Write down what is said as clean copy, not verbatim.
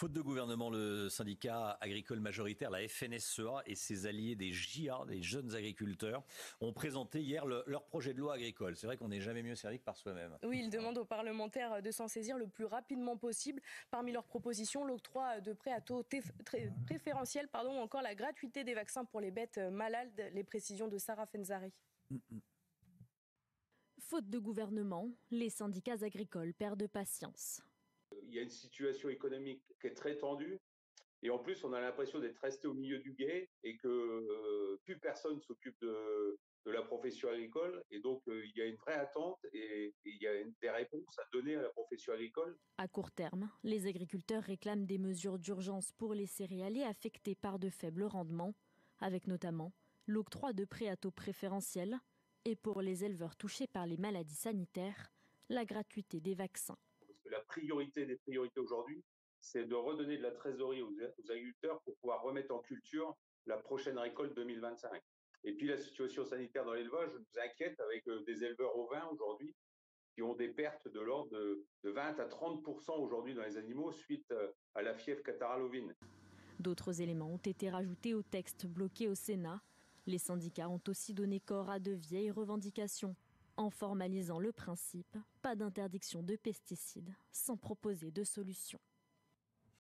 Faute de gouvernement, le syndicat agricole majoritaire, la FNSEA, et ses alliés des JA, des jeunes agriculteurs, ont présenté hier leur projet de loi agricole. C'est vrai qu'on n'est jamais mieux servi que par soi-même. Oui, ils demandent aux parlementaires de s'en saisir le plus rapidement possible. Parmi leurs propositions, l'octroi de prêts à taux préférentiels, ou encore la gratuité des vaccins pour les bêtes malades. Les précisions de Sarah Fenzari. Faute de gouvernement, les syndicats agricoles perdent patience. Il y a une situation économique qui est très tendue et en plus on a l'impression d'être resté au milieu du gué et que plus personne s'occupe de la profession agricole et donc il y a une vraie attente et il y a des réponses à donner à la profession agricole. À court terme, les agriculteurs réclament des mesures d'urgence pour les céréaliers affectés par de faibles rendements, avec notamment l'octroi de prêts à taux préférentiels et pour les éleveurs touchés par les maladies sanitaires, la gratuité des vaccins. Parce que la priorité des priorités aujourd'hui, c'est de redonner de la trésorerie aux agriculteurs pour pouvoir remettre en culture la prochaine récolte 2025. Et puis la situation sanitaire dans l'élevage nous inquiète avec des éleveurs ovins aujourd'hui qui ont des pertes de l'ordre de 20 à 30% aujourd'hui dans les animaux suite à la fièvre catarrhale ovine. D'autres éléments ont été rajoutés au texte bloqué au Sénat. Les syndicats ont aussi donné corps à de vieilles revendications, en formalisant le principe, pas d'interdiction de pesticides sans proposer de solution.